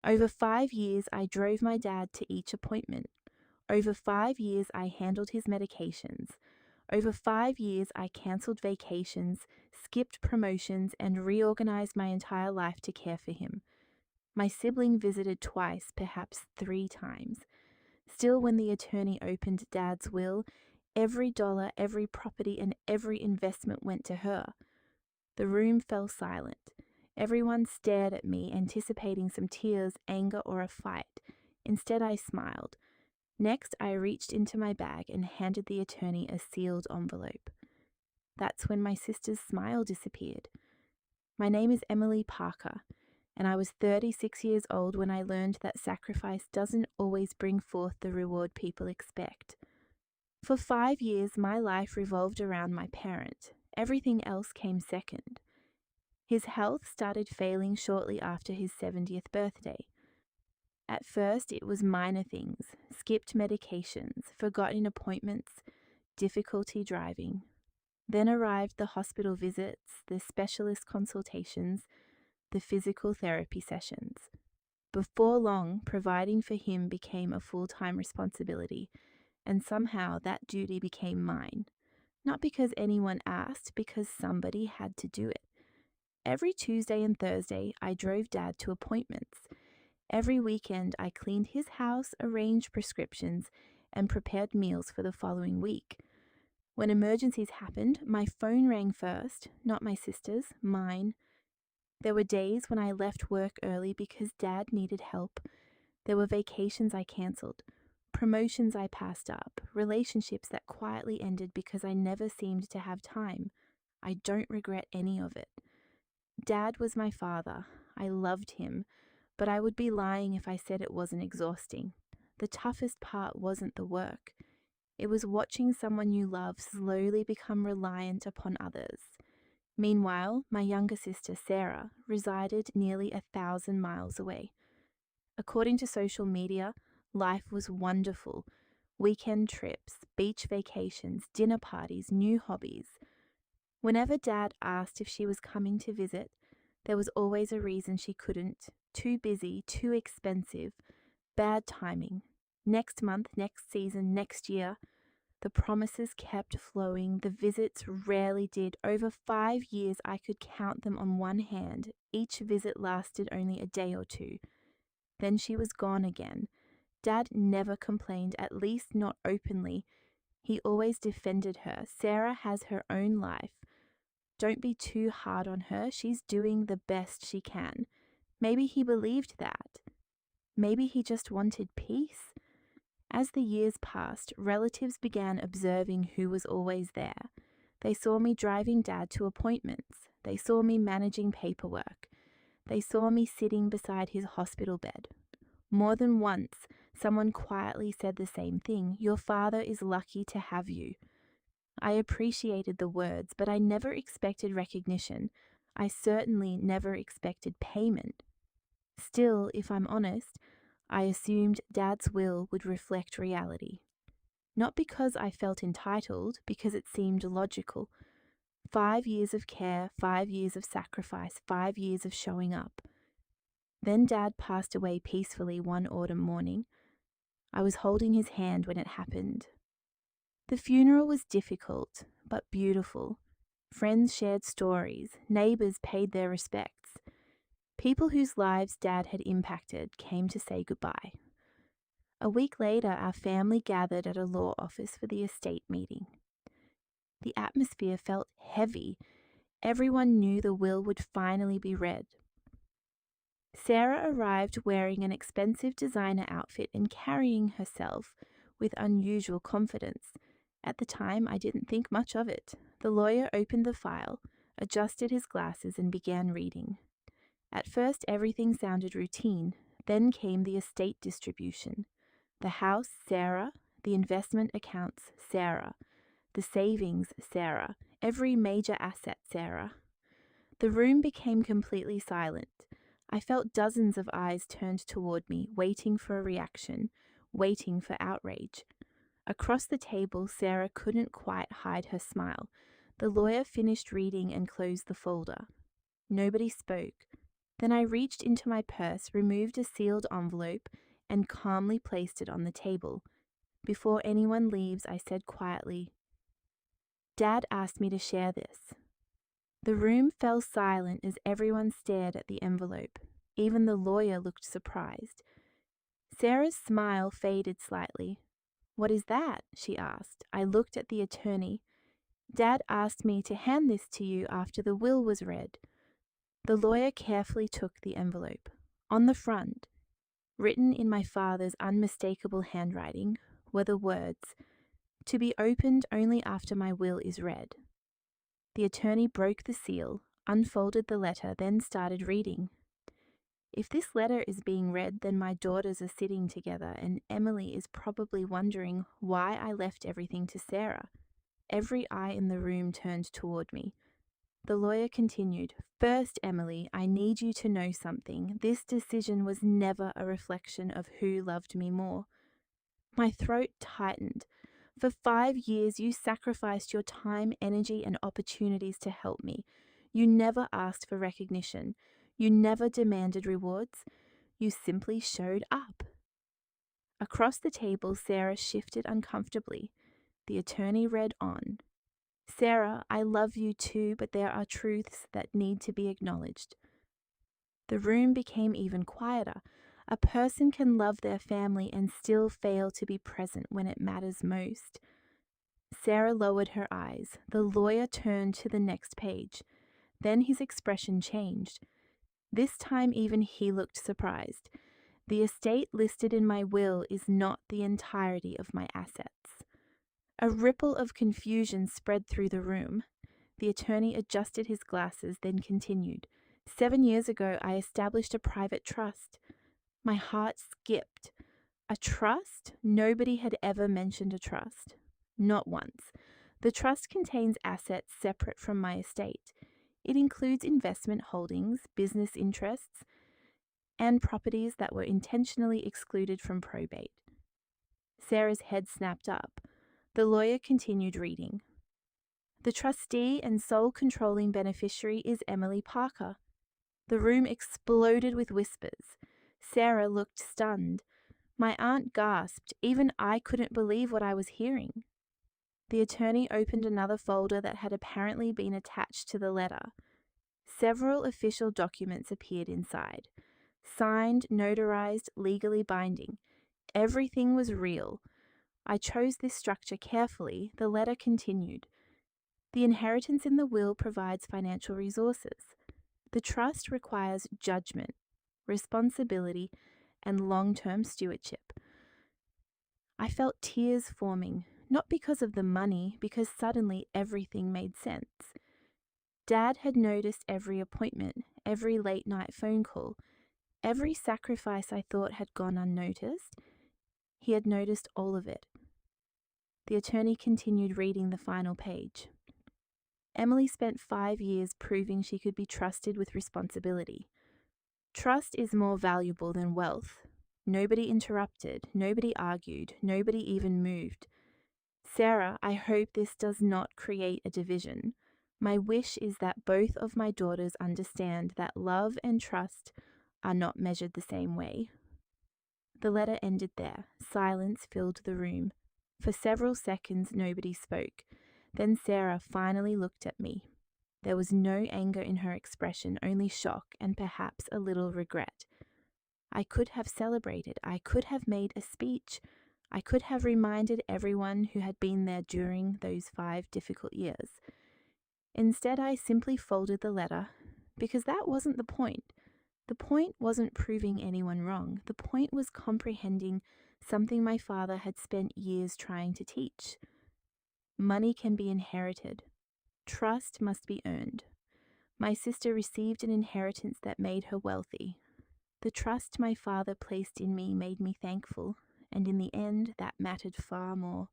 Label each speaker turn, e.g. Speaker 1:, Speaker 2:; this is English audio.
Speaker 1: Over 5 years, I drove my dad to each appointment. Over 5 years, I handled his medications. Over 5 years, I cancelled vacations, skipped promotions, and reorganized my entire life to care for him. My sibling visited twice, perhaps 3 times. Still, when the attorney opened Dad's will, every dollar, every property, and every investment went to her. The room fell silent. Everyone stared at me, anticipating some tears, anger, or a fight. Instead, I smiled. Next, I reached into my bag and handed the attorney a sealed envelope. That's when my sister's smile disappeared. My name is Emily Parker, and I was 36 years old when I learned that sacrifice doesn't always bring forth the reward people expect. For 5 years, my life revolved around my parent. Everything else came second. His health started failing shortly after his 70th birthday. At first, it was minor things: skipped medications, forgotten appointments, difficulty driving. Then arrived the hospital visits, the specialist consultations, the physical therapy sessions. Before long, providing for him became a full-time responsibility, and somehow that duty became mine. Not because anyone asked, because somebody had to do it. Every Tuesday and Thursday, I drove Dad to appointments. Every weekend, I cleaned his house, arranged prescriptions, and prepared meals for the following week. When emergencies happened, my phone rang first, not my sister's, mine. There were days when I left work early because Dad needed help. There were vacations I cancelled, promotions I passed up, relationships that quietly ended because I never seemed to have time. I don't regret any of it. Dad was my father. I loved him, but I would be lying if I said it wasn't exhausting. The toughest part wasn't the work. It was watching someone you love slowly become reliant upon others. Meanwhile, my younger sister, Sarah, resided nearly 1,000 miles away. According to social media, life was wonderful. Weekend trips, beach vacations, dinner parties, new hobbies. Whenever Dad asked if she was coming to visit, there was always a reason she couldn't. Too busy, too expensive, bad timing. Next month, next season, next year. The promises kept flowing. The visits rarely did. Over 5 years, I could count them on one hand. Each visit lasted only a day or two. Then she was gone again. Dad never complained, at least not openly. He always defended her. Sarah has her own life. Don't be too hard on her. She's doing the best she can. Maybe he believed that. Maybe he just wanted peace. As the years passed, relatives began observing who was always there. They saw me driving Dad to appointments. They saw me managing paperwork. They saw me sitting beside his hospital bed. More than once, someone quietly said the same thing: "Your father is lucky to have you." I appreciated the words, but I never expected recognition. I certainly never expected payment. Still, if I'm honest, I assumed Dad's will would reflect reality. Not because I felt entitled, because it seemed logical. 5 years of care, 5 years of sacrifice, 5 years of showing up. Then Dad passed away peacefully one autumn morning. I was holding his hand when it happened. The funeral was difficult, but beautiful. Friends shared stories, neighbours paid their respects. People whose lives Dad had impacted came to say goodbye. A week later, our family gathered at a law office for the estate meeting. The atmosphere felt heavy. Everyone knew the will would finally be read. Sarah arrived wearing an expensive designer outfit and carrying herself with unusual confidence. At the time, I didn't think much of it. The lawyer opened the file, adjusted his glasses, and began reading. At first, everything sounded routine. Then came the estate distribution. The house, Sarah. The investment accounts, Sarah. The savings, Sarah. Every major asset, Sarah. The room became completely silent. I felt dozens of eyes turned toward me, waiting for a reaction, waiting for outrage. Across the table, Sarah couldn't quite hide her smile. The lawyer finished reading and closed the folder. Nobody spoke. Then I reached into my purse, removed a sealed envelope, and calmly placed it on the table. Before anyone leaves, I said quietly, "Dad asked me to share this." The room fell silent as everyone stared at the envelope. Even the lawyer looked surprised. Sarah's smile faded slightly. "What is that?" she asked. I looked at the attorney. "Dad asked me to hand this to you after the will was read." The lawyer carefully took the envelope. On the front, written in my father's unmistakable handwriting, were the words, "To be opened only after my will is read." The attorney broke the seal, unfolded the letter, then started reading. "If this letter is being read, then my daughters are sitting together, and Emily is probably wondering why I left everything to Sarah." Every eye in the room turned toward me. The lawyer continued, "First, Emily, I need you to know something. This decision was never a reflection of who loved me more." My throat tightened. For 5 years, you sacrificed your time, energy, and opportunities to help me. You never asked for recognition. You never demanded rewards. You simply showed up. Across the table, Sarah shifted uncomfortably. The attorney read on. "Sarah, I love you too, but there are truths that need to be acknowledged." The room became even quieter. A person can love their family and still fail to be present when it matters most. Sarah lowered her eyes. The lawyer turned to the next page. Then his expression changed. This time even he looked surprised. "The estate listed in my will is not the entirety of my assets." A ripple of confusion spread through the room. The attorney adjusted his glasses, then continued, "7 years ago, I established a private trust." My heart skipped. A trust? Nobody had ever mentioned a trust. Not once. The trust contains assets separate from my estate. It includes investment holdings, business interests, and properties that were intentionally excluded from probate. Sarah's head snapped up. The lawyer continued reading. "The trustee and sole controlling beneficiary is Emily Parker." The room exploded with whispers. Sarah looked stunned. My aunt gasped. Even I couldn't believe what I was hearing. The attorney opened another folder that had apparently been attached to the letter. Several official documents appeared inside. Signed, notarized, legally binding. Everything was real. I chose this structure carefully. The letter continued. "The inheritance in the will provides financial resources. The trust requires judgment, responsibility, and long-term stewardship." I felt tears forming, not because of the money, because suddenly everything made sense. Dad had noticed every appointment, every late-night phone call, every sacrifice I thought had gone unnoticed. He had noticed all of it. The attorney continued reading the final page. "Emily spent 5 years proving she could be trusted with responsibility. Trust is more valuable than wealth." Nobody interrupted, nobody argued, nobody even moved. "Sarah, I hope this does not create a division. My wish is that both of my daughters understand that love and trust are not measured the same way." The letter ended there. Silence filled the room. For several seconds, nobody spoke. Then Sarah finally looked at me. There was no anger in her expression, only shock and perhaps a little regret. I could have celebrated. I could have made a speech. I could have reminded everyone who had been there during those 5 difficult years. Instead, I simply folded the letter, because that wasn't the point. The point wasn't proving anyone wrong. The point was comprehending something my father had spent years trying to teach. Money can be inherited. Trust must be earned. My sister received an inheritance that made her wealthy. The trust my father placed in me made me thankful, and in the end, that mattered far more.